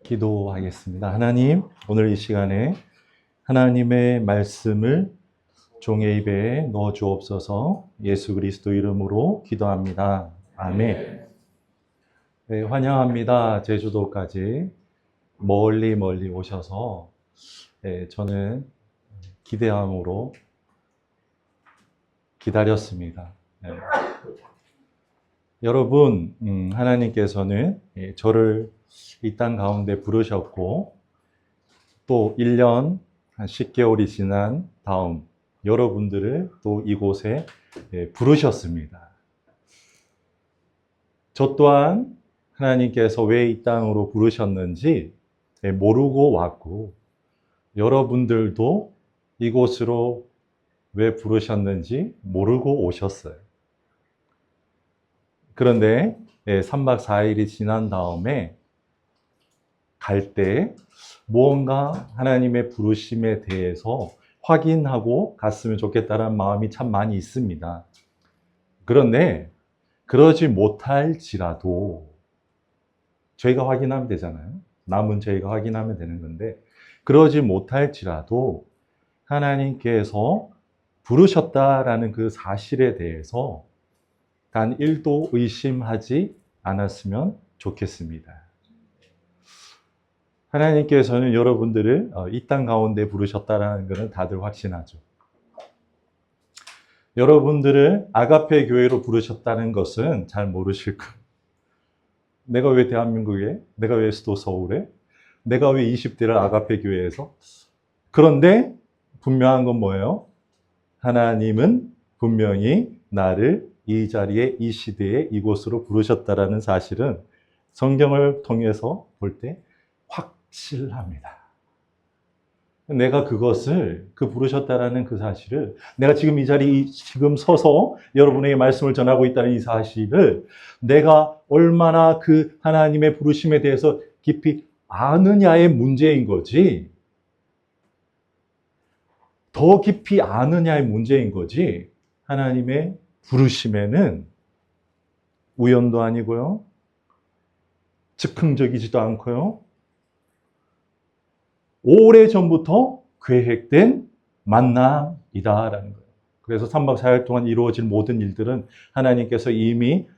기도하겠습니다. 하나님, 오늘 이 시간에 하나님의 말씀을 종의 입에 넣어 주옵소서. 예수 그리스도 이름으로 기도합니다. 아멘. 네, 환영합니다. 제주도까지 멀리 오셔서 저는 기대함으로 기다렸습니다. 네. 여러분, 하나님께서는 저를 이 땅 가운데 부르셨고 또 1년 한 10개월이 지난 다음 여러분들을 또 이곳에 부르셨습니다. 저 또한 하나님께서 왜 이 땅으로 부르셨는지 모르고 왔고, 여러분들도 이곳으로 왜 부르셨는지 모르고 오셨어요. 그런데 3박 4일이 지난 다음에 갈 때 무언가 하나님의 부르심에 대해서 확인하고 갔으면 좋겠다는 마음이 참 많이 있습니다. 그런데 그러지 못할지라도 저희가 확인하면 되잖아요. 남은 저희가 확인하면 되는 건데, 그러지 못할지라도 하나님께서 부르셨다라는 그 사실에 대해서 단 1도 의심하지 않았으면 좋겠습니다. 하나님께서는 여러분들을 이 땅 가운데 부르셨다라는 것은 다들 확신하죠. 여러분들을 아가페 교회로 부르셨다는 것은 잘 모르실 거예요. 내가 왜 대한민국에? 내가 왜 수도 서울에? 내가 왜 20대를 아가페 교회에서? 그런데 분명한 건 뭐예요? 하나님은 분명히 나를 이 자리에, 이 시대에, 이곳으로 부르셨다라는 사실은 성경을 통해서 볼 때 확실합니다. 내가 그것을, 그 부르셨다라는 그 사실을, 내가 지금 이 자리에 지금 서서 여러분에게 말씀을 전하고 있다는 이 사실을 내가 얼마나 그 하나님의 부르심에 대해서 깊이 아느냐의 문제인 거지, 더 깊이 아느냐의 문제인 거지, 하나님의 부르심에는 우연도 아니고요, 즉흥적이지도 않고요, 오래전부터 계획된 만남이다라는 거예요. 그래서 3박 4일 동안 이루어질 모든 일들은 하나님께서 이미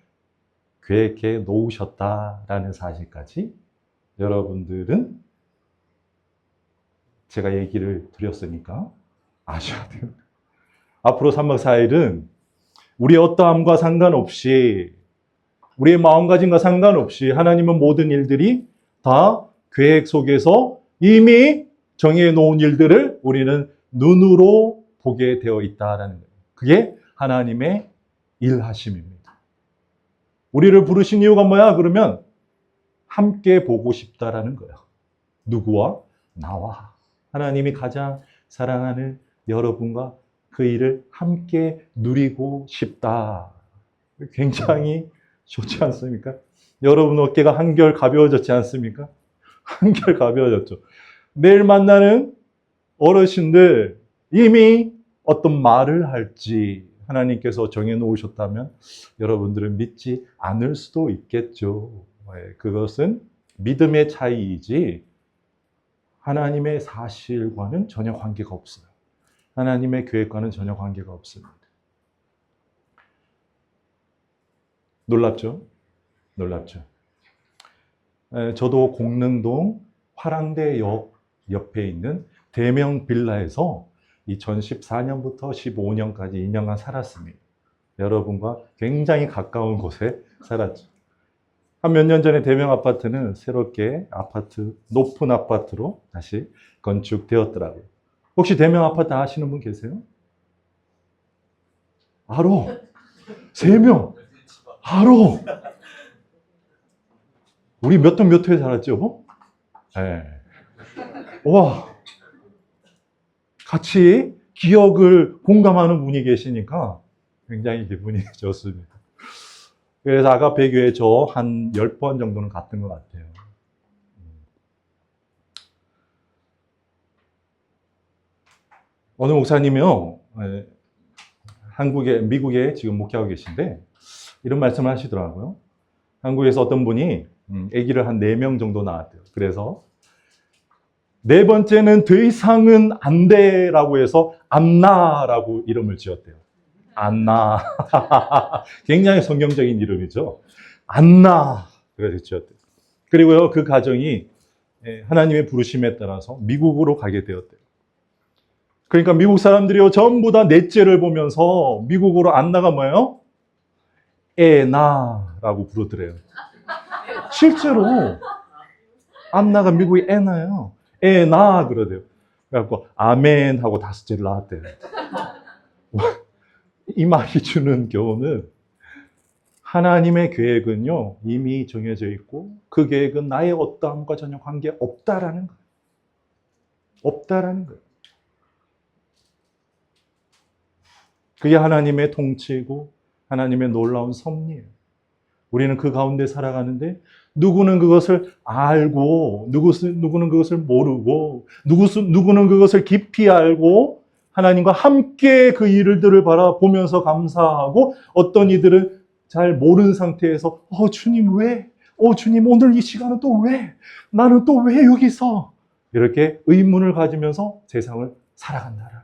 계획해 놓으셨다라는 사실까지 여러분들은 제가 얘기를 드렸으니까 아셔야 돼요. 앞으로 3박 4일은 우리의 어떠함과 상관없이, 우리의 마음가짐과 상관없이 하나님은 모든 일들이 다 계획 속에서 이미 정해 놓은 일들을 우리는 눈으로 보게 되어 있다라는 거예요. 그게 하나님의 일하심입니다. 우리를 부르신 이유가 뭐야? 그러면 함께 보고 싶다라는 거예요. 누구와? 나와. 하나님이 가장 사랑하는 여러분과 그 일을 함께 누리고 싶다. 굉장히 좋지 않습니까? 여러분 어깨가 한결 가벼워졌지 않습니까? 한결 가벼워졌죠. 내일 만나는 어르신들 이미 어떤 말을 할지 하나님께서 정해놓으셨다면 여러분들은 믿지 않을 수도 있겠죠. 그것은 믿음의 차이이지 하나님의 사실과는 전혀 관계가 없어요. 하나님의 계획과는 전혀 관계가 없습니다. 놀랍죠? 놀랍죠? 저도 공릉동 화랑대역 옆에 있는 대명 빌라에서 2014년부터 15년까지 2년간 살았습니다. 여러분과 굉장히 가까운 곳에 살았죠. 한 몇 년 전에 대명 아파트는 새롭게 아파트, 높은 아파트로 다시 건축되었더라고요. 혹시 대명 아파트 아시는 분 계세요? 알아. 3명. 알아. 우리 몇 호에 살았죠? 네. 와. 같이 기억을 공감하는 분이 계시니까 굉장히 기분이 좋습니다. 그래서 아가페 교회 저 한 10번 정도는 갔던 것 같아요. 어느 목사님이요, 미국에 지금 목회하고 계신데 이런 말씀을 하시더라고요. 한국에서 어떤 분이 아기를 한 4명 정도 낳았대요. 그래서 네 번째는 더 이상은 안 돼라고 해서 안나라고 이름을 지었대요. 안나. 굉장히 성경적인 이름이죠. 안나. 그래서 지었대요. 그리고요, 그 가정이 하나님의 부르심에 따라서 미국으로 가게 되었대요. 그러니까 미국 사람들이요, 전부 다 넷째를 보면서 미국으로 안나가 뭐예요? 에나라고 부르더래요. 실제로 안나가 미국의 에나예요. 에나 그러대요. 그래갖고 아멘 하고 5째를 낳았대요. 이 말이 주는 교훈은 하나님의 계획은요 이미 정해져 있고 그 계획은 나의 어떠함과 전혀 관계 없다라는 거예요. 없다라는 거예요. 그게 하나님의 통치이고 하나님의 놀라운 섭리예요. 우리는 그 가운데 살아가는데 누구는 그것을 알고 누구는 그것을 모르고 누구는 그것을 깊이 알고 하나님과 함께 그 일들을 바라보면서 감사하고 어떤 이들은 잘 모르는 상태에서 주님 왜? 주님 오늘 이 시간은 또 왜? 나는 또 왜 여기서? 이렇게 의문을 가지면서 세상을 살아간다는 거예요.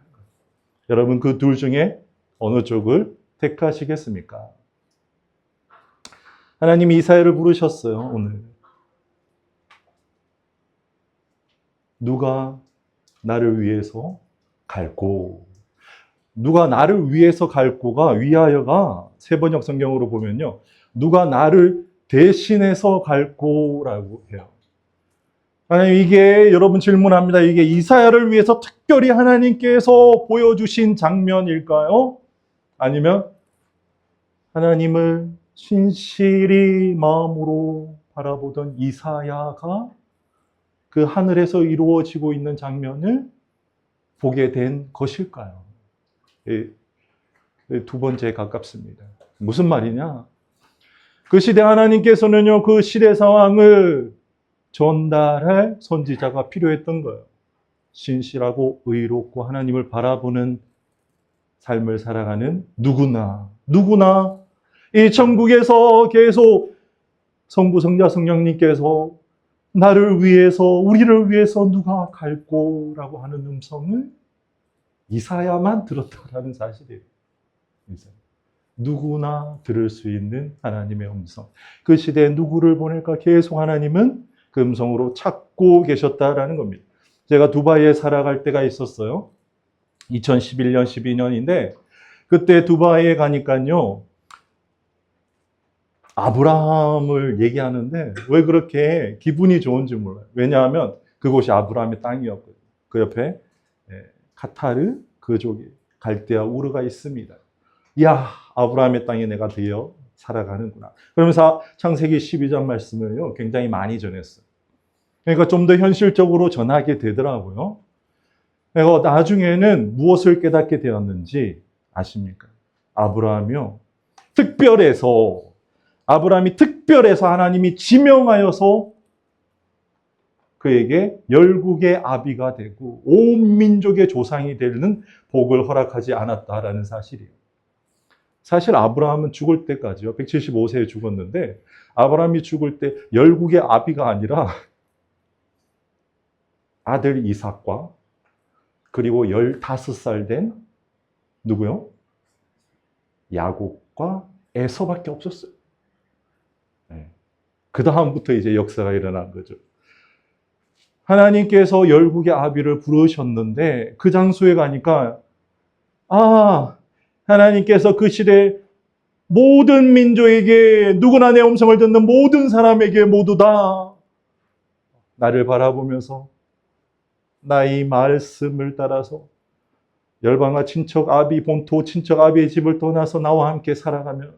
여러분 그 둘 중에 어느 쪽을 택하시겠습니까? 하나님이 이사야를 부르셨어요, 오늘. 누가 나를 위해서 갈고. 누가 나를 위해서 갈고가 위하여가 세번역 성경으로 보면요. 누가 나를 대신해서 갈고라고 해요. 하나님 이게 여러분 질문합니다. 이게 이사야를 위해서 특별히 하나님께서 보여주신 장면일까요? 아니면 하나님을 신실히 마음으로 바라보던 이사야가 그 하늘에서 이루어지고 있는 장면을 보게 된 것일까요? 두 번째에 가깝습니다. 무슨 말이냐? 그 시대 하나님께서는요, 그 시대 상황을 전달할 선지자가 필요했던 거예요. 신실하고 의롭고 하나님을 바라보는 삶을 살아가는 누구나 이 천국에서 계속 성부, 성자, 성령님께서 나를 위해서, 우리를 위해서 누가 갈고라고 하는 음성을 이사야만 들었다라는 사실이에요. 누구나 들을 수 있는 하나님의 음성. 그 시대에 누구를 보낼까 계속 하나님은 그 음성으로 찾고 계셨다라는 겁니다. 제가 두바이에 살아갈 때가 있었어요. 2011년, 12년인데 그때 두바이에 가니까요. 아브라함을 얘기하는데 왜 그렇게 기분이 좋은지 몰라요. 왜냐하면 그곳이 아브라함의 땅이었거든요. 그 옆에 카타르, 그쪽에 갈대아 우르가 있습니다. 이야, 아브라함의 땅에 내가 되어 살아가는구나. 그러면서 창세기 12장 말씀을요, 굉장히 많이 전했어요. 그러니까 좀 더 현실적으로 전하게 되더라고요. 내가 나중에는 무엇을 깨닫게 되었는지 아십니까? 아브라함이 특별해서 하나님이 지명하여서 그에게 열국의 아비가 되고 온 민족의 조상이 되는 복을 허락하지 않았다라는 사실이에요. 사실 아브라함은 죽을 때까지요. 175세에 죽었는데 아브라함이 죽을 때 열국의 아비가 아니라 아들 이삭과 그리고 15살 된 누구요? 야곱과 에서밖에 없었어요. 그 다음부터 이제 역사가 일어난 거죠. 하나님께서 열국의 아비를 부르셨는데 그 장소에 가니까 하나님께서 그 시대 모든 민족에게 누구나 내 음성을 듣는 모든 사람에게 모두 다 나를 바라보면서 나의 말씀을 따라서 열방과 친척 아비, 본토 친척 아비의 집을 떠나서 나와 함께 살아가면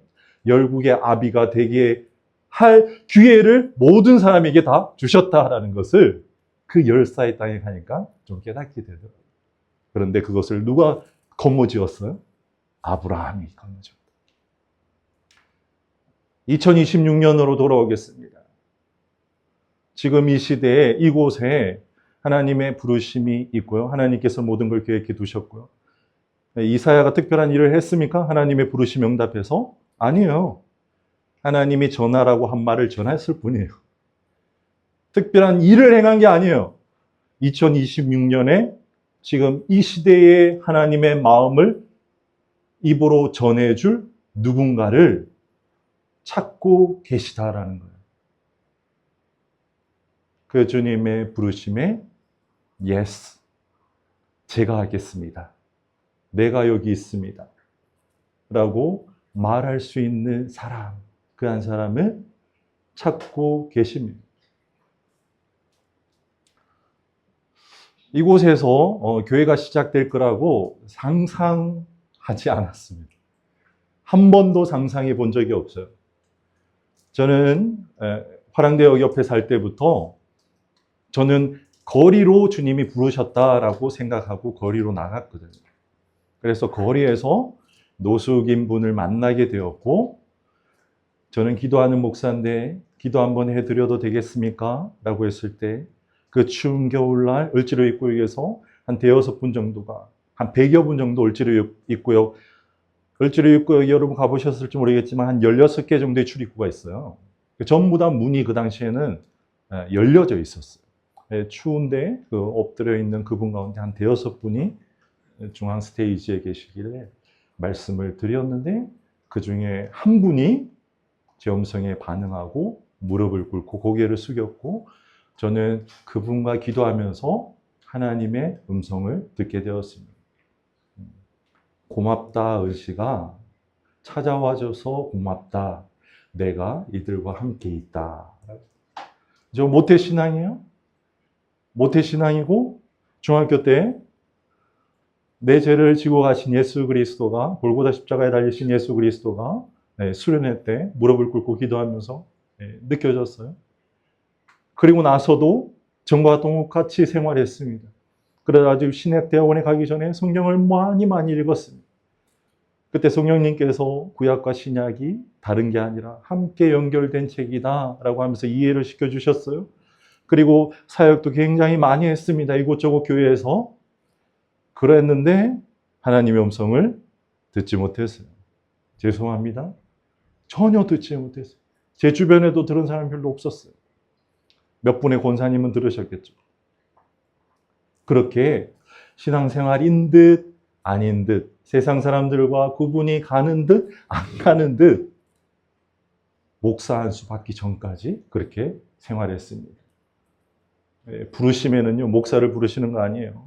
열국의 아비가 되게 할 기회를 모든 사람에게 다 주셨다라는 것을 그 열사의 땅에 가니까 좀 깨닫게 되더라고요. 그런데 그것을 누가 거머쥐었어요? 아브라함이 거머쥐었다. 2026년으로 돌아오겠습니다. 지금 이 시대에 이곳에 하나님의 부르심이 있고요. 하나님께서 모든 걸 계획해 두셨고요. 이사야가 특별한 일을 했습니까? 하나님의 부르심 응답해서? 아니에요. 하나님이 전하라고 한 말을 전했을 뿐이에요. 특별한 일을 행한 게 아니에요. 2026년에 지금 이 시대의 하나님의 마음을 입으로 전해줄 누군가를 찾고 계시다라는 거예요. 그 주님의 부르심에 yes, 제가 하겠습니다. 내가 여기 있습니다. 라고 말할 수 있는 사람, 그 한 사람을 찾고 계십니다. 이곳에서 교회가 시작될 거라고 상상하지 않았습니다. 한 번도 상상해 본 적이 없어요. 저는 화랑대역 옆에 살 때부터 저는 거리로 주님이 부르셨다라고 생각하고 거리로 나갔거든요. 그래서 거리에서 노숙인 분을 만나게 되었고, 저는 기도하는 목사인데 기도 한번 해드려도 되겠습니까? 라고 했을 때 그 추운 겨울날 을지로 입구역에서 한 대여섯 분 정도가, 한 100여 분 정도 을지로 입구역, 을지로 입구역 여러분 가보셨을지 모르겠지만 한 16개 정도의 출입구가 있어요. 전부 다 문이 그 당시에는 열려져 있었어요. 추운데 그 엎드려 있는 그분 가운데 한 대여섯 분이 중앙 스테이지에 계시길래 말씀을 드렸는데, 그 중에 한 분이 제 음성에 반응하고 무릎을 꿇고 고개를 숙였고, 저는 그분과 기도하면서 하나님의 음성을 듣게 되었습니다. 고맙다 의시가 찾아와줘서 고맙다. 내가 이들과 함께 있다. 저 모태신앙이에요. 모태신앙이고, 중학교 때 내 죄를 지고 가신 예수 그리스도가, 골고다 십자가에 달리신 예수 그리스도가 수련회 때 무릎을 꿇고 기도하면서 느껴졌어요. 그리고 나서도 전과 똑같이 생활했습니다. 그래가지고 신학대학원에 가기 전에 성경을 많이 읽었습니다. 그때 성령님께서 구약과 신약이 다른 게 아니라 함께 연결된 책이다 라고 하면서 이해를 시켜주셨어요. 그리고 사역도 굉장히 많이 했습니다. 이곳저곳 교회에서. 그랬는데 하나님의 음성을 듣지 못했어요. 죄송합니다. 전혀 듣지 못했어요. 제 주변에도 들은 사람 별로 없었어요. 몇 분의 권사님은 들으셨겠죠. 그렇게 신앙생활인 듯 아닌 듯, 세상 사람들과 구분이 가는 듯 안 가는 듯, 목사 한 수 받기 전까지 그렇게 생활했습니다. 부르심에는요, 목사를 부르시는 거 아니에요.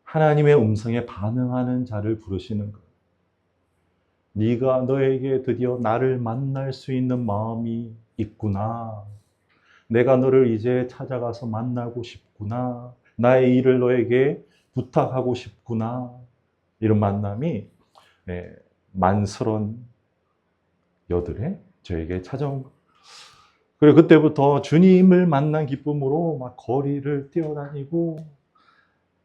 하나님의 음성에 반응하는 자를 부르시는 거예요. 네가 너에게 드디어 나를 만날 수 있는 마음이 있구나. 내가 너를 이제 찾아가서 만나고 싶구나. 나의 일을 너에게 부탁하고 싶구나. 이런 만남이 만스런 여들에 저에게 찾아온 거예요. 그리고 그때부터 주님을 만난 기쁨으로 막 거리를 뛰어다니고,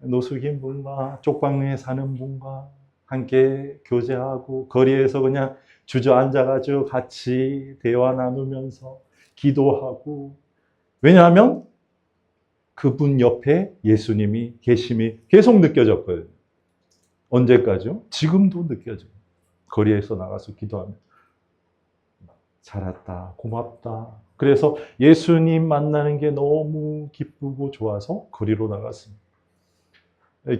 노숙인 분과 쪽방리에 사는 분과 함께 교제하고, 거리에서 그냥 주저앉아가지고 같이 대화 나누면서 기도하고, 왜냐하면 그분 옆에 예수님이 계심이 계속 느껴졌거든요. 언제까지요? 지금도 느껴져요. 거리에서 나가서 기도하면 잘 왔다, 고맙다. 그래서 예수님 만나는 게 너무 기쁘고 좋아서 거리로 나갔습니다.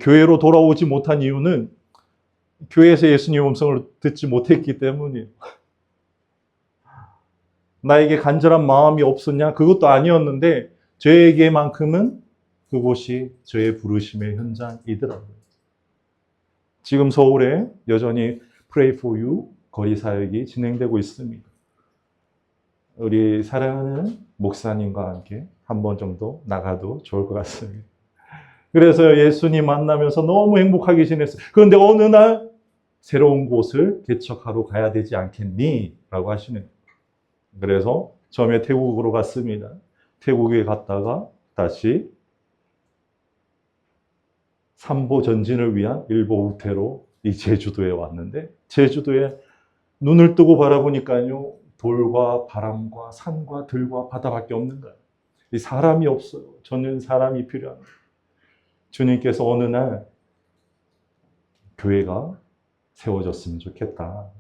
교회로 돌아오지 못한 이유는 교회에서 예수님 음성을 듣지 못했기 때문이에요. 나에게 간절한 마음이 없었냐? 그것도 아니었는데 저에게만큼은 그곳이 저의 부르심의 현장이더라고요. 지금 서울에 여전히 Pray for You 거리 사역이 진행되고 있습니다. 우리 사랑하는 목사님과 함께 한 번 정도 나가도 좋을 것 같습니다. 그래서 예수님 만나면서 너무 행복하게 지냈어요. 그런데 어느 날 새로운 곳을 개척하러 가야 되지 않겠니? 라고 하시는 거예요. 그래서 처음에 태국으로 갔습니다. 태국에 갔다가 다시 삼보 전진을 위한 일보 후퇴로 이 제주도에 왔는데, 제주도에 눈을 뜨고 바라보니까요, 돌과 바람과 산과 들과 바다밖에 없는 거예요. 이 사람이 없어요. 저는 사람이 필요합니다. 주님께서 어느 날 교회가 세워졌으면 좋겠다.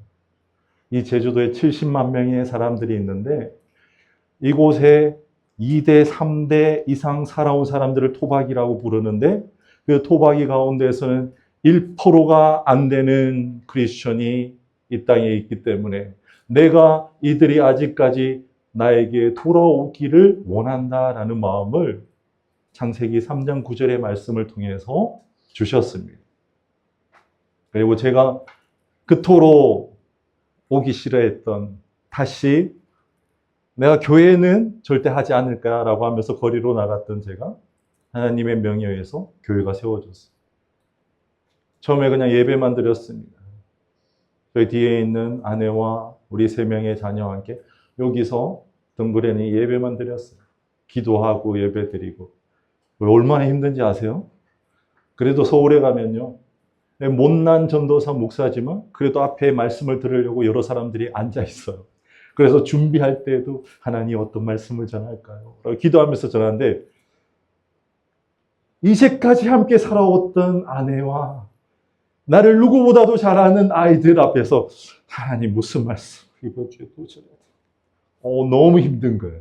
이 제주도에 70만 명의 사람들이 있는데 이곳에 2대, 3대 이상 살아온 사람들을 토박이라고 부르는데 그 토박이 가운데서는 1%가 안 되는 크리스천이 이 땅에 있기 때문에 내가 이들이 아직까지 나에게 돌아오기를 원한다라는 마음을 창세기 3장 9절의 말씀을 통해서 주셨습니다. 그리고 제가 그토록 오기 싫어했던 다시 내가 교회는 절대 하지 않을까라고 하면서 거리로 나갔던 제가 하나님의 명예에서 교회가 세워졌어요. 처음에 그냥 예배만 드렸습니다. 저희 뒤에 있는 아내와 우리 3명의 자녀와 함께 여기서 덩그러니 예배만 드렸어요. 기도하고 예배 드리고. 얼마나 힘든지 아세요? 그래도 서울에 가면요. 못난 전도사 목사지만 그래도 앞에 말씀을 들으려고 여러 사람들이 앉아 있어요. 그래서 준비할 때도 하나님 어떤 말씀을 전할까요? 기도하면서 전하는데 이제까지 함께 살아왔던 아내와 나를 누구보다도 잘 아는 아이들 앞에서 하나님 무슨 말씀 이번 주에 또 전해야 돼. 너무 힘든 거예요.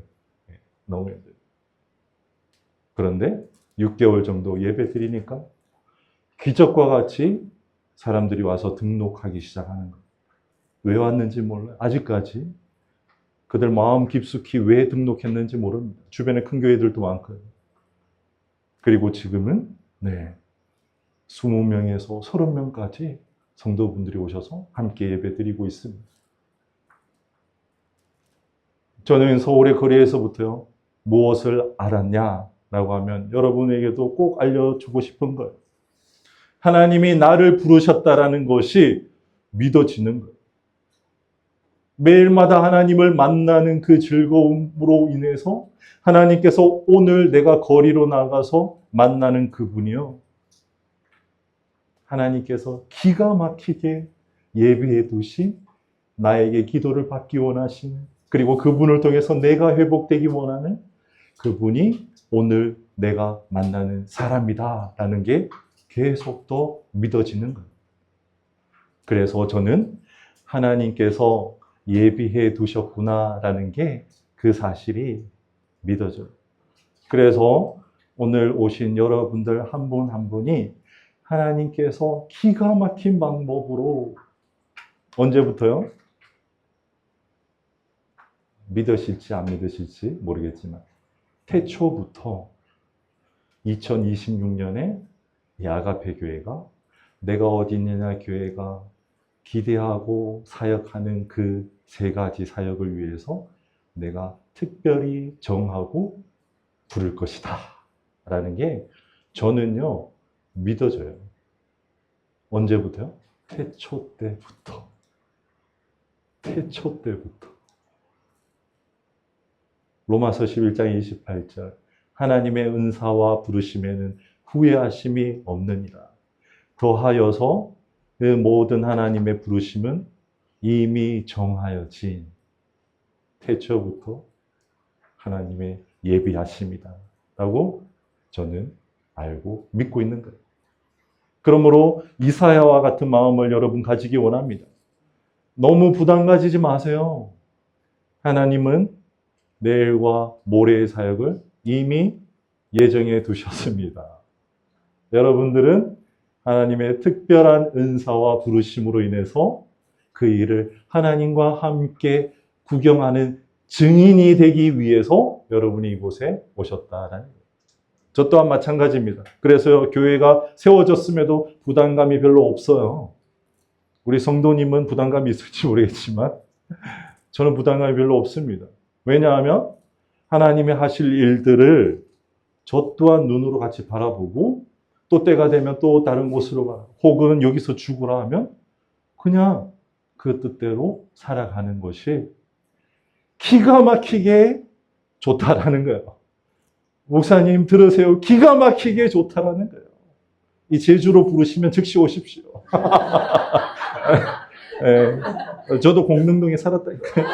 너무 힘들어요. 그런데 6개월 정도 예배 드리니까 기적과 같이 사람들이 와서 등록하기 시작하는 거예요. 왜 왔는지 몰라요. 아직까지. 그들 마음 깊숙이 왜 등록했는지 모릅니다. 주변에 큰 교회들도 많거든요. 그리고 지금은 20명에서 30명까지 성도분들이 오셔서 함께 예배 드리고 있습니다. 저는 서울의 거리에서부터요. 무엇을 알았냐라고 하면 여러분에게도 꼭 알려주고 싶은 거예요. 하나님이 나를 부르셨다라는 것이 믿어지는 거예요. 매일마다 하나님을 만나는 그 즐거움으로 인해서 하나님께서 오늘 내가 거리로 나가서 만나는 그분이요. 하나님께서 기가 막히게 예비해 두신 나에게 기도를 받기 원하시는 그리고 그분을 통해서 내가 회복되기 원하는 그분이 오늘 내가 만나는 사람이다라는 게 계속 더 믿어지는 거예요. 그래서 저는 하나님께서 예비해 두셨구나라는 게 그 사실이 믿어져요. 그래서 오늘 오신 여러분들 한 분 한 분이 하나님께서 기가 막힌 방법으로 언제부터요? 믿으실지 안 믿으실지 모르겠지만 태초부터 2026년에 이 아가페 교회가 내가 어디 있느냐 교회가 기대하고 사역하는 그 3가지 사역을 위해서 내가 특별히 정하고 부를 것이다 라는 게 저는요 믿어져요. 언제부터요? 태초 때부터. 태초 때부터. 로마서 11장 28절 하나님의 은사와 부르심에는 후회하심이 없느니라. 더하여서 그 모든 하나님의 부르심은 이미 정하여진 태초부터 하나님의 예비하심이다 라고 저는 알고 믿고 있는 거예요. 그러므로 이사야와 같은 마음을 여러분 가지기 원합니다. 너무 부담 가지지 마세요. 하나님은 내일과 모레의 사역을 이미 예정해 두셨습니다. 여러분들은 하나님의 특별한 은사와 부르심으로 인해서 그 일을 하나님과 함께 구경하는 증인이 되기 위해서 여러분이 이곳에 오셨다라는 거예요. 저 또한 마찬가지입니다. 그래서 교회가 세워졌음에도 부담감이 별로 없어요. 우리 성도님은 부담감이 있을지 모르겠지만 저는 부담감이 별로 없습니다. 왜냐하면 하나님이 하실 일들을 저 또한 눈으로 같이 바라보고 또 때가 되면 또 다른 곳으로 가 혹은 여기서 죽으라 하면 그냥 그 뜻대로 살아가는 것이 기가 막히게 좋다라는 거예요. 목사님 들으세요. 기가 막히게 좋다라는 거예요. 이 제주로 부르시면 즉시 오십시오. 네, 저도 공릉동에 살았다니까요.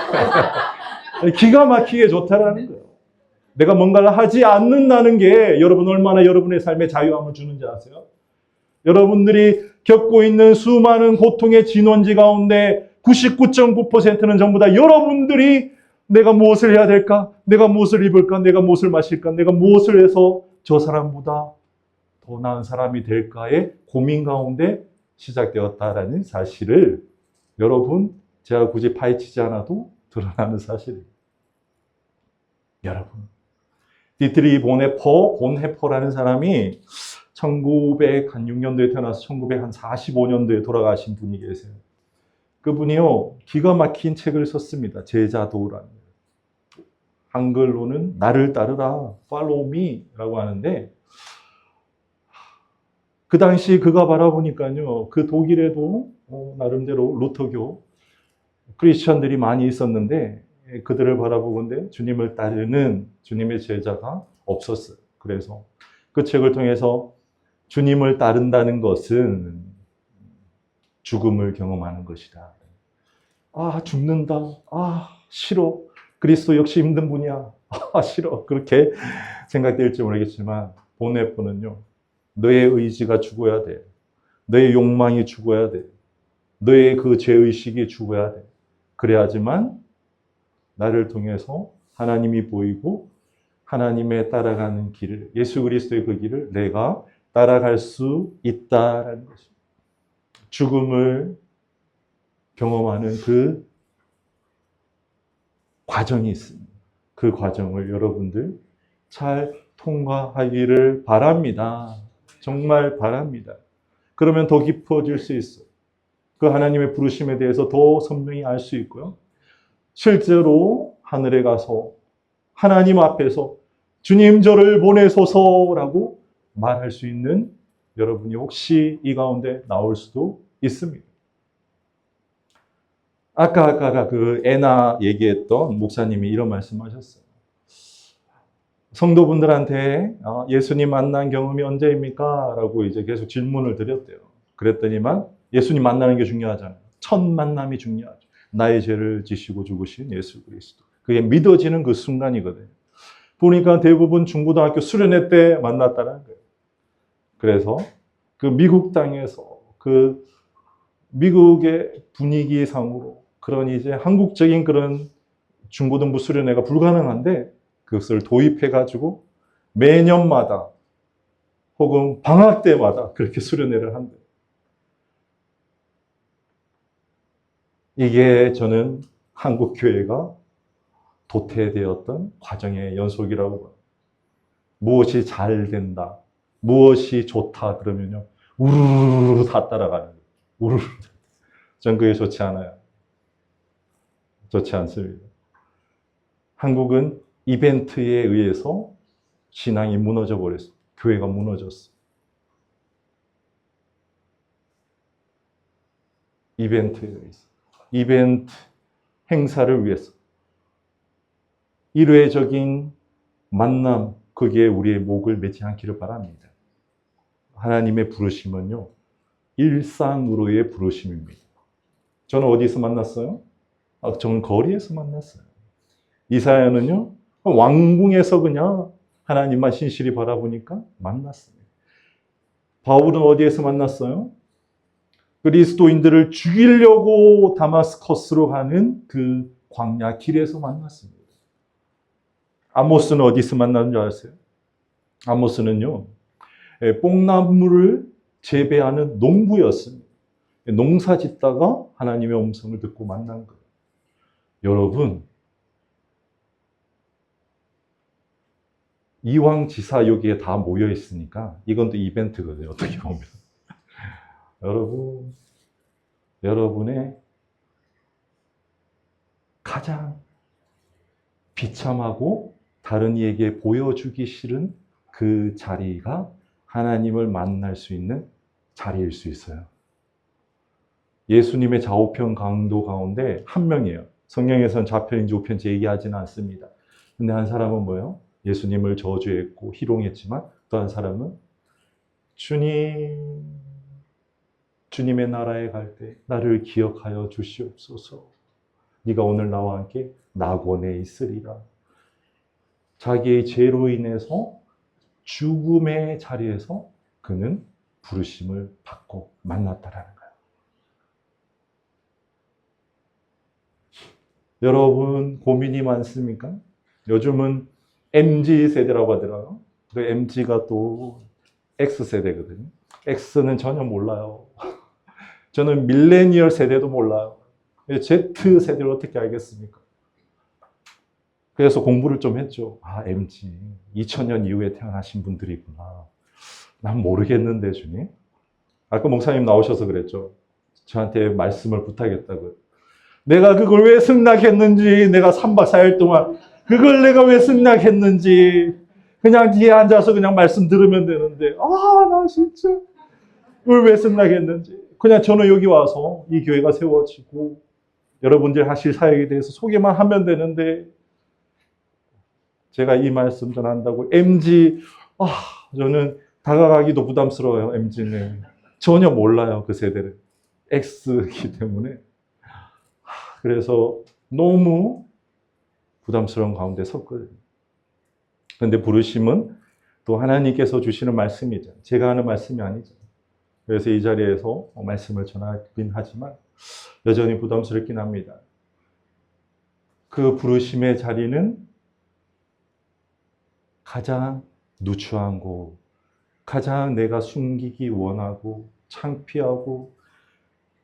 기가 막히게 좋다라는 거예요. 내가 뭔가를 하지 않는다는 게 여러분 얼마나 여러분의 삶에 자유함을 주는지 아세요? 여러분들이 겪고 있는 수많은 고통의 진원지 가운데 99.9%는 전부 다 여러분들이 내가 무엇을 해야 될까? 내가 무엇을 입을까? 내가 무엇을 마실까? 내가 무엇을 해서 저 사람보다 더 나은 사람이 될까의 고민 가운데 시작되었다라는 사실을 여러분, 제가 굳이 파헤치지 않아도 드러나는 사실이에요. 여러분, 디트리 본헤퍼라는 사람이 1906년도에 태어나서 1945년도에 돌아가신 분이 계세요. 그분이요, 기가 막힌 책을 썼습니다. 제자도라는. 한글로는 나를 따르라, follow me라고 하는데, 그 당시 그가 바라보니까요, 그 독일에도 나름대로 루터교 크리스천들이 많이 있었는데, 그들을 바라보건대 주님을 따르는 주님의 제자가 없었어요. 그래서 그 책을 통해서 주님을 따른다는 것은 죽음을 경험하는 것이다. 아, 죽는다. 아, 싫어. 그리스도 역시 힘든 분이야. 아, 싫어. 그렇게 생각될지 모르겠지만 본헤퍼는요, 너의 의지가 죽어야 돼. 너의 욕망이 죽어야 돼. 너의 그 죄의식이 죽어야 돼. 그래야지만 나를 통해서 하나님이 보이고 하나님의 따라가는 길을, 예수 그리스도의 그 길을 내가 따라갈 수 있다라는 것입니다. 죽음을 경험하는 그 과정이 있습니다. 그 과정을 여러분들 잘 통과하기를 바랍니다. 정말 바랍니다. 그러면 더 깊어질 수 있어요. 그 하나님의 부르심에 대해서 더 선명히 알 수 있고요. 실제로 하늘에 가서 하나님 앞에서 주님 저를 보내소서라고 말할 수 있는 여러분이 혹시 이 가운데 나올 수도 있습니다. 아까 그 애나 얘기했던 목사님이 이런 말씀하셨어요. 성도분들한테 예수님 만난 경험이 언제입니까? 라고 이제 계속 질문을 드렸대요. 그랬더니만 예수님 만나는 게 중요하잖아요. 첫 만남이 중요하죠. 나의 죄를 지시고 죽으신 예수 그리스도. 그게 믿어지는 그 순간이거든요. 보니까 대부분 중고등학교 수련회 때 만났다는 거예요. 그래서 그 미국 땅에서 그 미국의 분위기상으로 그런 이제 한국적인 그런 중고등부 수련회가 불가능한데 그것을 도입해가지고 매년마다 혹은 방학 때마다 그렇게 수련회를 한대요. 이게 저는 한국 교회가 도태되었던 과정의 연속이라고 봐요. 무엇이 잘 된다, 무엇이 좋다 그러면요, 우르르 다 따라가는 거예요. 우르르. 전 그게 좋지 않아요. 좋지 않습니다. 한국은 이벤트에 의해서 신앙이 무너져 버렸어요. 교회가 무너졌어요. 이벤트에 의해서. 이벤트 행사를 위해서. 일회적인 만남, 그게 우리의 목을 매지 않기를 바랍니다. 하나님의 부르심은요, 일상으로의 부르심입니다. 저는 어디서 만났어요? 저는 거리에서 만났어요. 이사야는요, 왕궁에서 그냥 하나님만 신실히 바라보니까 만났습니다. 바울은 어디에서 만났어요? 그리스도인들을 죽이려고 다마스커스로 가는 그 광야 길에서 만났습니다. 아모스는 어디서 만난 줄 아세요? 아모스는요, 뽕나무를 재배하는 농부였습니다. 농사 짓다가 하나님의 음성을 듣고 만난 거예요. 여러분, 이왕지사 여기에 다 모여 있으니까 이건 또 이벤트거든요. 어떻게 보면. 여러분의 가장 비참하고 다른 이에게 보여주기 싫은 그 자리가 하나님을 만날 수 있는 자리일 수 있어요. 예수님의 좌우편 강도 가운데 한 명이에요. 성경에서는 좌편인지 우편인지 얘기하지는 않습니다. 근데 한 사람은 뭐예요? 예수님을 저주했고 희롱했지만 또 한 사람은 주님의 나라에 갈 때 나를 기억하여 주시옵소서. 네가 오늘 나와 함께 낙원에 있으리라. 자기의 죄로 인해서 죽음의 자리에서 그는 부르심을 받고 만났다라는 거예요. 여러분 고민이 많습니까? 요즘은 MZ 세대라고 하더라고요. 그 MZ가 또 X세대거든요. X는 전혀 몰라요. 저는 밀레니얼 세대도 몰라요. Z 세대를 어떻게 알겠습니까? 그래서 공부를 좀 했죠. 아, MZ. 2000년 이후에 태어나신 분들이구나. 난 모르겠는데, 주님. 아까 목사님 나오셔서 그랬죠. 저한테 말씀을 부탁했다고요. 내가 그걸 왜 승낙했는지, 내가 3박 4일 동안 그걸 내가 왜 승낙했는지, 그냥 뒤에 앉아서 그냥 말씀 들으면 되는데, 아, 나 진짜, 그걸 왜 승낙했는지. 그냥 저는 여기 와서 이 교회가 세워지고, 여러분들 하실 사역에 대해서 소개만 하면 되는데, 제가 이 말씀 전한다고 MG, 저는 다가가기도 부담스러워요, MG는. 전혀 몰라요, 그 세대를. X이기 때문에. 그래서 너무 부담스러운 가운데 섰거든요. 그런데 부르심은 또 하나님께서 주시는 말씀이죠. 제가 하는 말씀이 아니죠. 그래서 이 자리에서 말씀을 전하긴 하지만 여전히 부담스럽긴 합니다. 그 부르심의 자리는 가장 누추한 곳, 가장 내가 숨기기 원하고 창피하고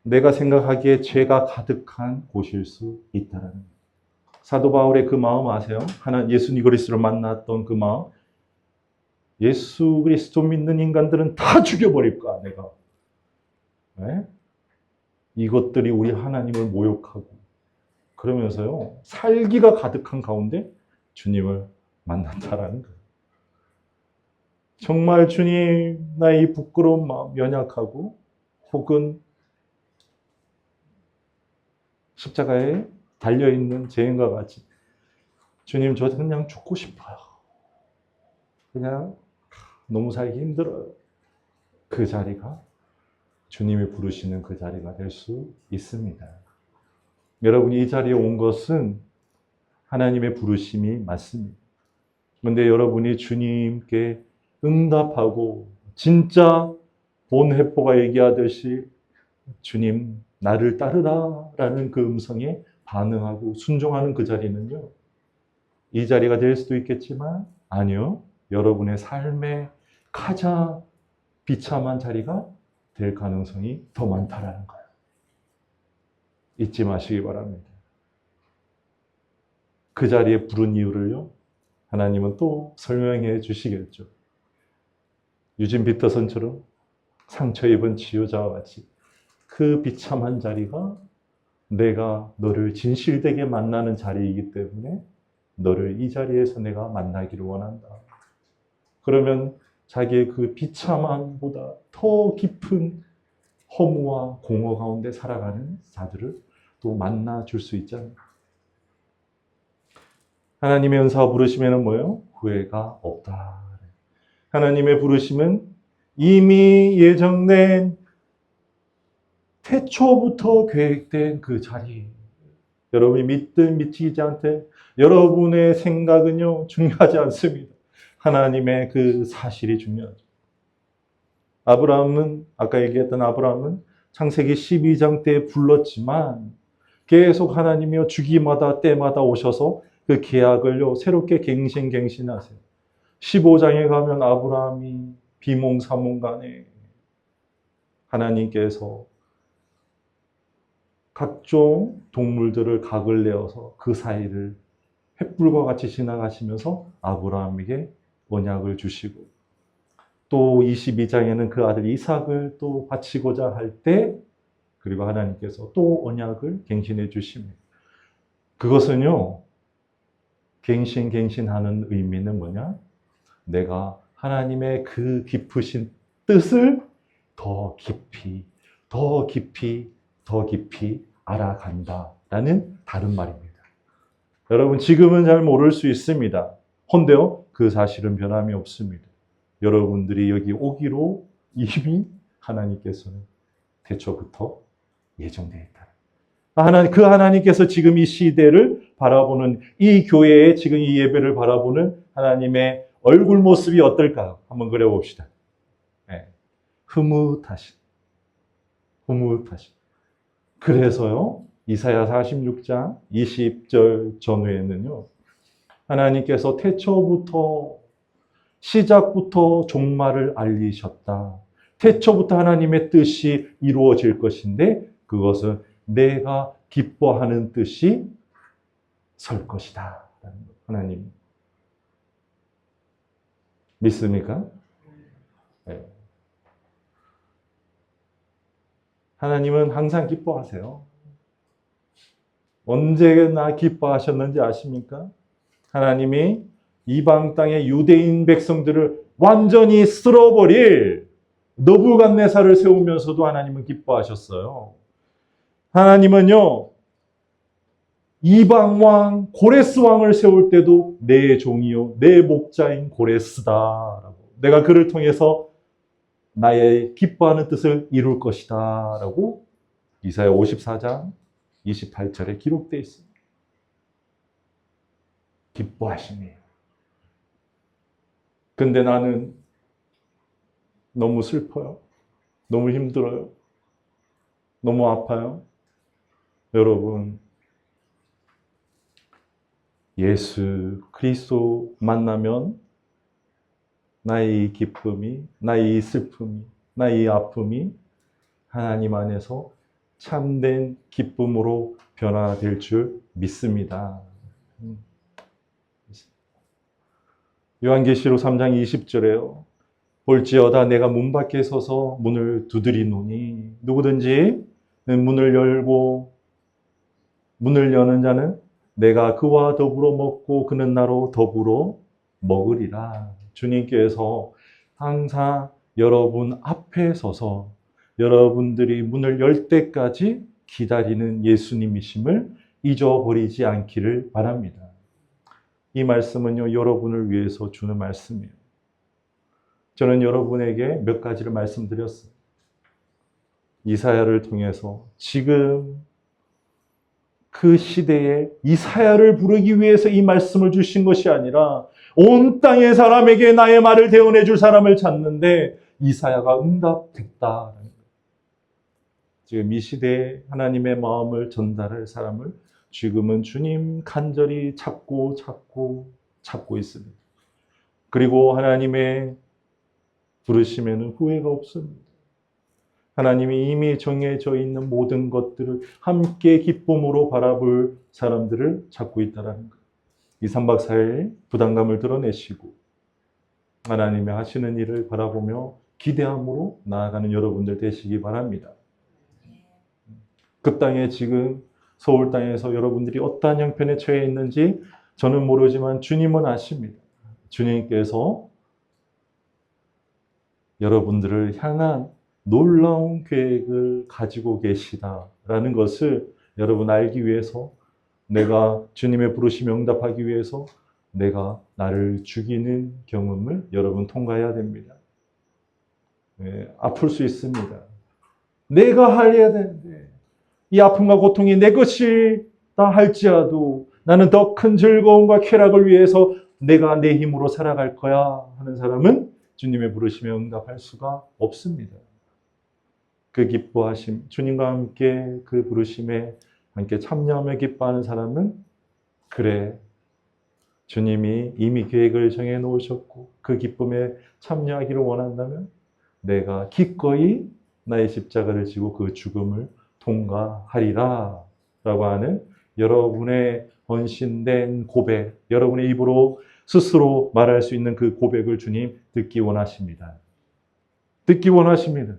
내가 생각하기에 죄가 가득한 곳일 수 있다는 거예요. 사도 바울의 그 마음 아세요? 예수 그리스도를 만났던 그 마음. 예수 그리스도 믿는 인간들은 다 죽여버릴 거야, 내가. 네? 이것들이 우리 하나님을 모욕하고 그러면서요, 살기가 가득한 가운데 주님을 만났다라는 거예요. 정말 주님, 나의 이 부끄러운 마음, 연약하고 혹은 십자가에 달려있는 죄인과 같이 주님, 저 그냥 죽고 싶어요. 그냥 너무 살기 힘들어요. 그 자리가 주님이 부르시는 그 자리가 될 수 있습니다. 여러분이 이 자리에 온 것은 하나님의 부르심이 맞습니다. 그런데 여러분이 주님께 응답하고 진짜 본해포가 얘기하듯이 주님 나를 따르라 라는 그 음성에 반응하고 순종하는 그 자리는요, 이 자리가 될 수도 있겠지만 아니요, 여러분의 삶의 가장 비참한 자리가 될 가능성이 더 많다라는 거예요. 잊지 마시기 바랍니다. 그 자리에 부른 이유를요, 하나님은 또 설명해 주시겠죠. 유진 피터슨처럼 상처 입은 치유자와 같이 그 비참한 자리가 내가 너를 진실되게 만나는 자리이기 때문에 너를 이 자리에서 내가 만나기를 원한다. 그러면 자기의 그 비참함보다 더 깊은 허무와 공허 가운데 살아가는 자들을 또 만나 줄 수 있잖아요. 하나님의 은사와 부르심에는 뭐예요? 후회가 없다. 하나님의 부르심은 이미 예정된 태초부터 계획된 그 자리. 여러분이 믿든 믿지 않든 여러분의 생각은요, 중요하지 않습니다. 하나님의 그 사실이 중요하죠. 아브라함은, 아까 얘기했던 아브라함은 창세기 12장 때 불렀지만 계속 하나님이요, 주기마다 때마다 오셔서 그 계약을요, 새롭게 갱신하세요. 15장에 가면 아브라함이 비몽사몽간에 하나님께서 각종 동물들을 각을 내어서 그 사이를 횃불과 같이 지나가시면서 아브라함에게 언약을 주시고, 또 22장에는 그 아들 이삭을 또 바치고자 할 때, 그리고 하나님께서 또 언약을 갱신해 주십니다. 그것은요, 갱신하는 의미는 뭐냐? 내가 하나님의 그 깊으신 뜻을 더 깊이 알아간다라는 다른 말입니다. 여러분, 지금은 잘 모를 수 있습니다. 헌데요, 그 사실은 변함이 없습니다. 여러분들이 여기 오기로 이미 하나님께서는 태초부터 예정되어 있다. 그 하나님께서 지금 이 시대를 바라보는, 이 교회에 지금 이 예배를 바라보는 하나님의 얼굴 모습이 어떨까? 한번 그려봅시다. 네. 흐뭇하신. 그래서요, 이사야 46장 20절 전후에는요. 하나님께서 태초부터 시작부터 종말을 알리셨다. 태초부터 하나님의 뜻이 이루어질 것인데 그것은 내가 기뻐하는 뜻이 설 것이다. 하나님 믿습니까? 네. 하나님은 항상 기뻐하세요. 언제나 기뻐하셨는지 아십니까? 하나님이 이방 땅의 유대인 백성들을 완전히 쓸어버릴 너부갓네살을 세우면서도 하나님은 기뻐하셨어요. 하나님은요, 이방 왕 고레스 왕을 세울 때도 내 종이요 내 목자인 고레스다. 내가 그를 통해서 나의 기뻐하는 뜻을 이룰 것이다. 라고 이사야 54장 28절에 기록되어 있습니다. 기뻐하시니. 근데 나는 너무 슬퍼요. 너무 힘들어요. 너무 아파요. 여러분, 예수 그리스도 만나면 나의 기쁨이, 나의 슬픔이, 나의 아픔이 하나님 안에서 참된 기쁨으로 변화될 줄 믿습니다. 요한계시록 3장 20절에요. 볼지어다 내가 문 밖에 서서 문을 두드리노니 누구든지 문을 열고 문을 여는 자는 내가 그와 더불어 먹고 그는 나로 더불어 먹으리라. 주님께서 항상 여러분 앞에 서서 여러분들이 문을 열 때까지 기다리는 예수님이심을 잊어버리지 않기를 바랍니다. 이 말씀은요, 여러분을 위해서 주는 말씀이에요. 저는 여러분에게 몇 가지를 말씀드렸어요. 이사야를 통해서 지금 그 시대에 이사야를 부르기 위해서 이 말씀을 주신 것이 아니라 온 땅의 사람에게 나의 말을 대언해 줄 사람을 찾는데 이사야가 응답했다. 지금 이 시대에 하나님의 마음을 전달할 사람을 지금은 주님 간절히 찾고 있습니다. 그리고 하나님의 부르심에는 후회가 없습니다. 하나님이 이미 정해져 있는 모든 것들을 함께 기쁨으로 바라볼 사람들을 찾고 있다는 것. 이 3박 4일 부담감을 드러내시고 하나님의 하시는 일을 바라보며 기대함으로 나아가는 여러분들 되시기 바랍니다. 그 땅에 지금 서울 땅에서 여러분들이 어떠한 형편에 처해 있는지 저는 모르지만 주님은 아십니다. 주님께서 여러분들을 향한 놀라운 계획을 가지고 계시다라는 것을 여러분 알기 위해서 내가 주님의 부르심에 응답하기 위해서 내가 나를 죽이는 경험을 여러분 통과해야 됩니다. 네, 아플 수 있습니다. 내가 하려야 되는데 이 아픔과 고통이 내 것이다 할지라도 나는 더 큰 즐거움과 쾌락을 위해서 내가 내 힘으로 살아갈 거야 하는 사람은 주님의 부르심에 응답할 수가 없습니다. 그 기뻐하심, 주님과 함께 그 부르심에 함께 참여하며 기뻐하는 사람은 그래, 주님이 이미 계획을 정해 놓으셨고 그 기쁨에 참여하기를 원한다면 내가 기꺼이 나의 십자가를 지고 그 죽음을 통과하리라 라고 하는 여러분의 헌신된 고백, 여러분의 입으로 스스로 말할 수 있는 그 고백을 주님 듣기 원하십니다. 듣기 원하십니다.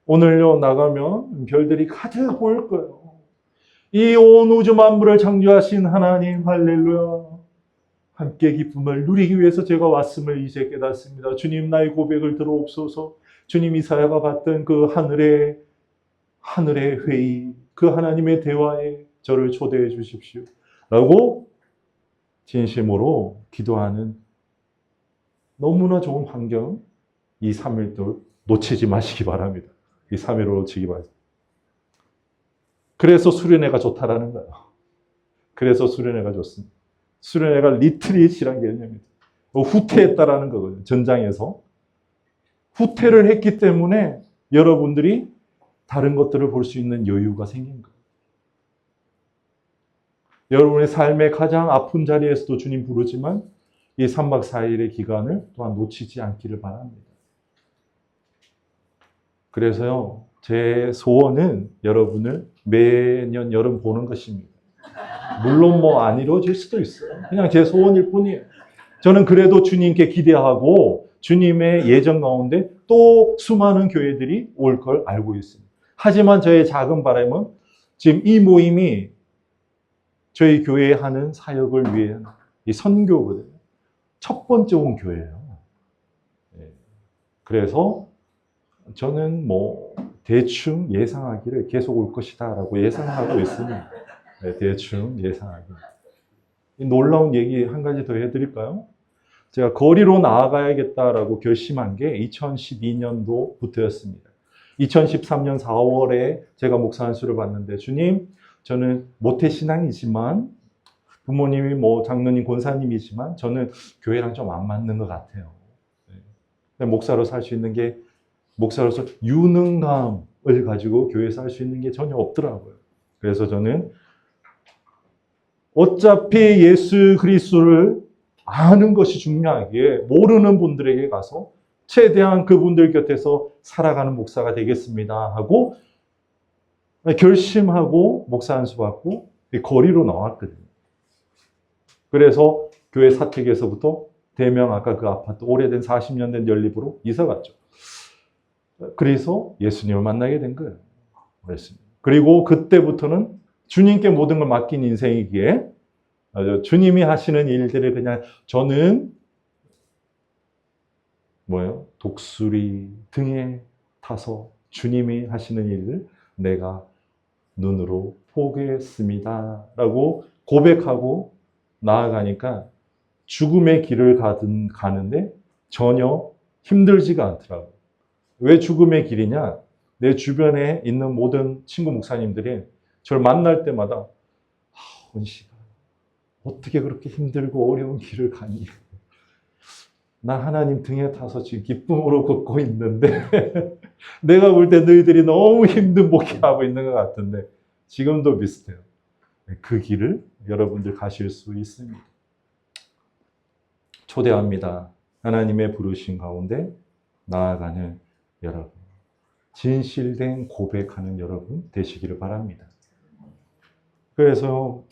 오늘요 나가면 별들이 가득 보일 거예요. 이 온 우주 만물을 창조하신 하나님 할렐루야. 함께 기쁨을 누리기 위해서 제가 왔음을 이제 깨닫습니다. 주님 나의 고백을 들어옵소서. 주님 이사야가 봤던 그 하늘의 회의, 그 하나님의 대화에 저를 초대해 주십시오. 라고 진심으로 기도하는 너무나 좋은 환경, 이 3일도 놓치지 마시기 바랍니다. 이 3일을 놓치기 바랍니다. 그래서 수련회가 좋다라는 거예요. 그래서 수련회가 좋습니다. 수련회가 리트릿이라는 개념입니다. 후퇴했다라는 거거든요. 전장에서. 후퇴를 했기 때문에 여러분들이 다른 것들을 볼 수 있는 여유가 생긴 거예요. 여러분의 삶의 가장 아픈 자리에서도 주님 부르지만 이 3박 4일의 기간을 또한 놓치지 않기를 바랍니다. 그래서요, 제 소원은 여러분을 매년 여름 보는 것입니다. 물론 뭐 안 이루어질 수도 있어요. 그냥 제 소원일 뿐이에요. 저는 그래도 주님께 기대하고 주님의 예정 가운데 또 수많은 교회들이 올 걸 알고 있습니다. 하지만 저의 작은 바람은 지금 이 모임이 저희 교회에 하는 사역을 위한 이 선교거든요. 첫 번째 온 교회예요. 그래서 저는 뭐 대충 예상하기를 계속 올 것이다 라고 예상하고 있습니다. 대충 예상하기. 놀라운 얘기 한 가지 더 해드릴까요? 제가 거리로 나아가야겠다라고 결심한 게 2012년도부터였습니다. 2013년 4월에 제가 목사 안수를 받는데, 주님, 저는 모태신앙이지만 부모님이 뭐 장로님, 권사님이지만 저는 교회랑 좀 안 맞는 것 같아요. 목사로 살 수 있는 게, 목사로서 유능감을 가지고 교회에서 할 수 있는 게 전혀 없더라고요. 그래서 저는 어차피 예수 그리스도를 아는 것이 중요하기에 모르는 분들에게 가서 최대한 그분들 곁에서 살아가는 목사가 되겠습니다 하고 결심하고 목사 안수 받고 거리로 나왔거든요. 그래서 교회 사택에서부터 대명 아까 그 아파트 오래된 40년 된 연립으로 이사 갔죠. 그래서 예수님을 만나게 된 거예요. 그리고 그때부터는 주님께 모든 걸 맡긴 인생이기에 주님이 하시는 일들을 그냥 저는 독수리 등에 타서 주님이 하시는 일을 내가 눈으로 보겠습니다 라고 고백하고 나아가니까 죽음의 길을 가는데 전혀 힘들지가 않더라고요. 왜 죽음의 길이냐? 내 주변에 있는 모든 친구 목사님들이 저를 만날 때마다 원씨가 어떻게 그렇게 힘들고 어려운 길을 가니? 나 하나님 등에 타서 지금 기쁨으로 걷고 있는데 내가 볼 때 너희들이 너무 힘든 목회하고 있는 것 같은데 지금도 비슷해요. 그 길을 여러분들 가실 수 있습니다. 초대합니다. 하나님의 부르신 가운데 나아가는 여러분, 진실된 고백하는 여러분 되시기를 바랍니다. 그래서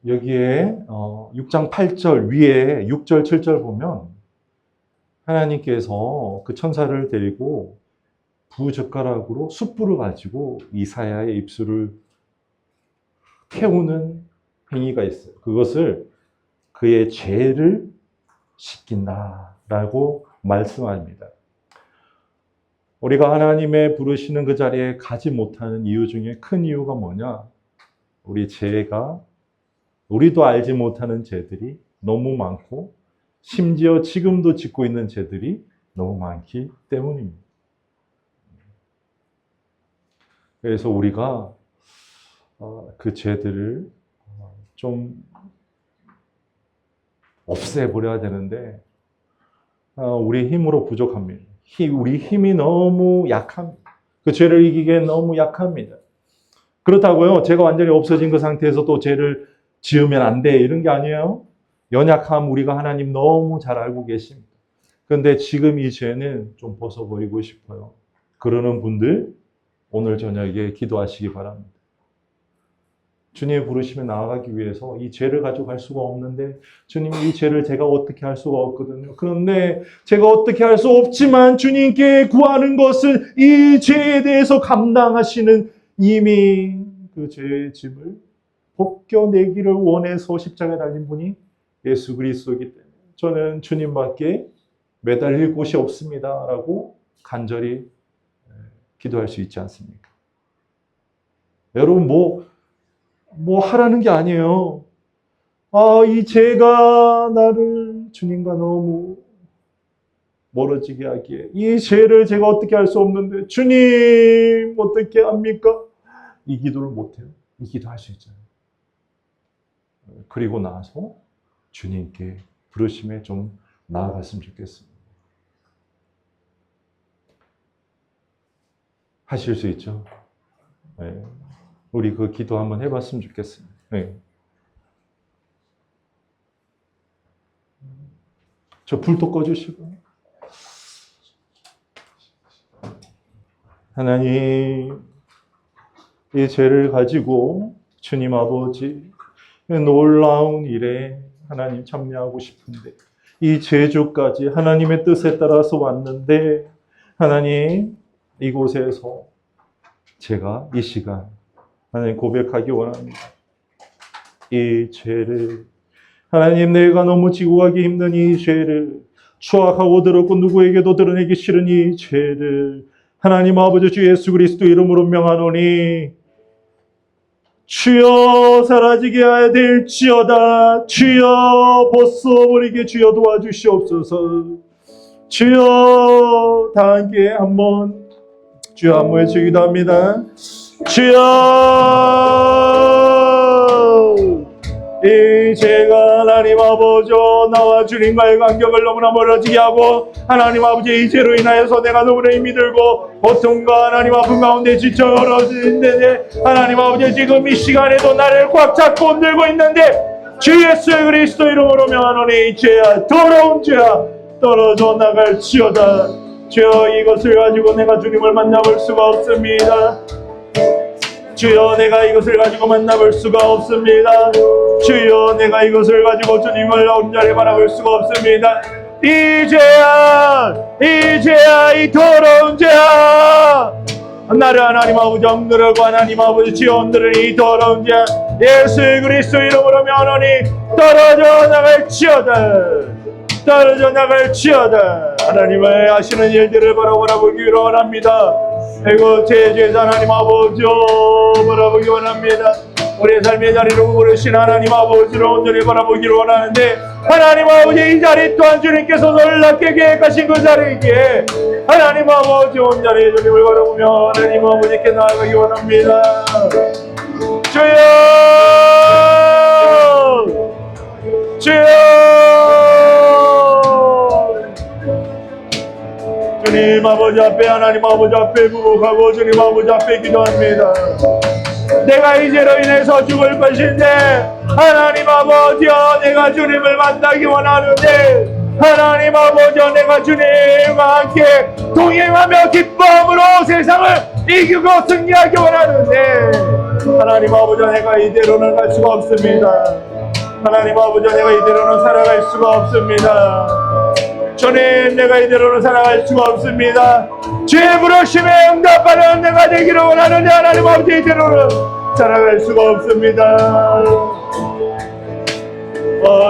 여기에 6장 8절 위에 6절 7절 보면 하나님께서 그 천사를 데리고 부젓가락으로 숯불을 가지고 이사야의 입술을 태우는 행위가 있어요. 그것을 그의 죄를 씻긴다라고 말씀합니다. 우리가 하나님의 부르시는 그 자리에 가지 못하는 이유 중에 큰 이유가 뭐냐? 우리 죄가, 우리도 알지 못하는 죄들이 너무 많고 심지어 지금도 짓고 있는 죄들이 너무 많기 때문입니다. 그래서 우리가 그 죄들을 좀 없애버려야 되는데 우리 힘으로 부족합니다. 우리 힘이 너무 약합니다. 그 죄를 이기기엔 너무 약합니다. 그렇다고요, 죄가 완전히 없어진 그 상태에서 또 죄를 지으면 안 돼, 이런 게 아니에요. 연약함 우리가 하나님 너무 잘 알고 계십니다. 그런데 지금 이 죄는 좀 벗어버리고 싶어요. 그러는 분들 오늘 저녁에 기도하시기 바랍니다. 주님의 부르심에 나아가기 위해서 이 죄를 가지고 갈 수가 없는데, 주님, 이 죄를 제가 어떻게 할 수가 없거든요. 그런데 제가 어떻게 할 수 없지만 주님께 구하는 것은 이 죄에 대해서 감당하시는, 이미 그 죄의 짐을 벗겨내기를 원해서 십자가에 달린 분이 예수 그리스도이기 때문에 저는 주님밖에 매달릴 곳이 없습니다 라고 간절히 기도할 수 있지 않습니까? 여러분 뭐 하라는 게 아니에요. 이 죄가 나를 주님과 너무 멀어지게 하기에 이 죄를 제가 어떻게 할 수 없는데 주님 어떻게 합니까? 이 기도를 못해요. 이 기도 할 수 있잖아요. 그리고 나서 주님께 부르심에 좀 나아갔으면 좋겠습니다. 하실 수 있죠? 네. 우리 그 기도 한번 해봤으면 좋겠습니다. 네. 저 불도 꺼주시고. 하나님, 이 죄를 가지고 주님 아버지 놀라운 일에 하나님 참여하고 싶은데 이 죄주까지 하나님의 뜻에 따라서 왔는데 하나님 이곳에서 제가 이 시간 하나님 고백하기 원합니다. 이 죄를 하나님 내가 너무 지고 가기 힘든 이 죄를 추악하고 더럽고 누구에게도 드러내기 싫은 이 죄를 하나님 아버지 주 예수 그리스도 이름으로 명하노니 주여 사라지게 하여 될지어다. 주여 벗어버리게 주여 도와주시옵소서. 주여 다 함께 한번 주여 한번 외치기도 합니다. 주여 이 죄가 하나님 아버지 나와 주님과의 간격을 너무나 멀어지게 하고 하나님 아버지 이 죄로 인하여서 내가 너무나 힘이 들고 고통과 하나님 아픈 가운데 지쳐 얼어지는데 하나님 아버지 지금 이 시간에도 나를 꽉 잡고 흔들고 있는데 주 예수 그리스도 이름으로 명하노니 이 죄야 더러운 죄야 떨어져 나갈지어다. 주여 이것을 가지고 내가 주님을 만나볼 수가 없습니다. 주여 내가 이것을 가지고 만나볼 수가 없습니다. 주여 내가 이것을 가지고 주님을 온전히 바라볼 수가 없습니다. 이 죄야 이 더러운 죄야 나를 하나님 아버지 억누르고 하나님 아버지 주여 흔드는 이 더러운 죄 예수 그리스도 이름으로 명하노니 떨어져 나갈지어다. 떨어져 나갈지어다. 하나님의 하시는 일들을 바라보기 원합니다. 그리고 제 죄자 하나님 아버지 바라보기 원합니다. 우리의 삶의 자리로 부르신 하나님 아버지를 온전히 바라보기를 원하는데 하나님 아버지 이 자리 또한 주님께서 놀랍게 계획하신 그 자리이기에 하나님 아버지 온전히 주님을 바라보며 하나님 아버지께 나아가기 원합니다. 주여 주여 주님 아버지 앞에 하나님 아버지 앞에 부복하고 주님 아버지 앞에 기도합니다. 내가 이제로 인해서 죽을 것인데 하나님 아버지여 내가 주님을 만나기 원하는데 하나님 아버지여 내가 주님과 함께 동행하며 기쁨으로 세상을 이기고 승리하기 원하는데 하나님 아버지여 내가 이대로는 갈 수가 없습니다. 하나님 아버지여 내가 이대로는 살아갈 수가 없습니다. 주님 내가 이대로는 살아갈 수가 없습니다. 주의 부르심에 응답하는 내가 되기를 원하는데 하나님 아버지 이대로는 살아갈 수가 없습니다.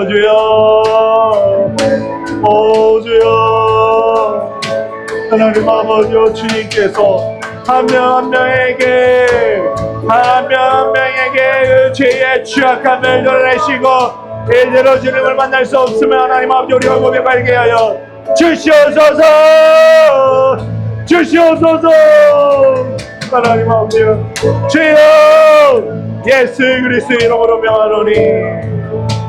주여 주여 하나님 아버지 주님께서 한 명 한 명에게 그 죄의 취약함을 드러내시고 이대로 주님을 만날 수 없으면 하나님 아버지 우리가 고백하게 하여 주시옵소서. 하나님 아버지 주여 예수 그리스도 이름으로 명하노니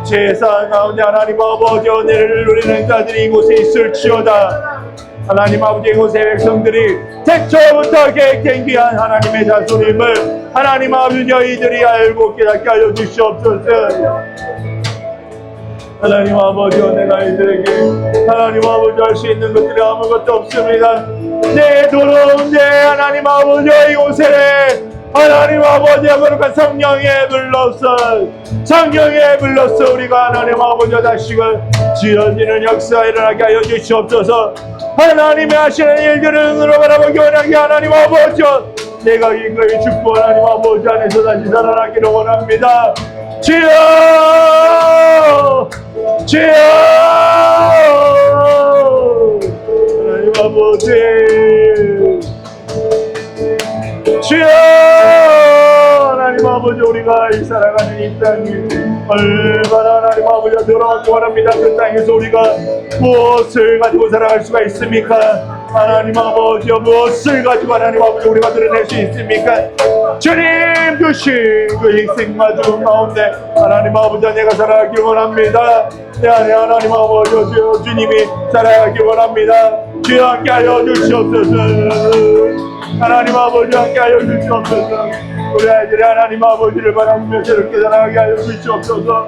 세상 가운데 하나님 아버지 은혜를 누리는 자들이 이곳에 있을지어다. 하나님 아버지 이곳의 백성들이 태초부터 계획된 귀한 하나님의 자손임을 하나님 아버지 저희들이 알고 깨닫게 하여 주시옵소서. 하나님 아버지 내가 이들에게 하나님 아버지 할 수 있는 것들이 아무것도 없습니다. 내 돌아온 데 하나님 아버지 이곳에 하나님 아버지 거룩한 성령에 불러서 우리가 하나님 아버지 다시금 지어지는 역사가 일어나게 하여 주시옵소서. 하나님의 하시는 일들을 눈으로 바라보기 원하게 하나님 아버지 내가 인거히 죽고 하나님 아버지 안에서 다시 살아나기를 원합니다. 주여 하나님 아버지 주여 하나님 아버지 우리가 살아가는 이 땅이 얼마나 하나님 아버지가 더러운지 원합니다. 그 땅에서 우리가 무엇을 가지고 살아갈 수가 있습니까? 하나님 아버지 무엇을 가지고 하나님 아버지 우리가 드러낼 수 있습니까? 주님 주신 그 희생과 죽음 가운데 하나님 아버지 내가 살아가길 원합니다. 내 안에 하나님 아버지 주여 주님이 살아가길 원합니다. 주여 함께하여 주시옵소서. 하나님 아버지 함께하여 주시옵소서. 우리 아이들이 하나님 아버지를 바라보며 저렇게 살아가게 하여 주시옵소서.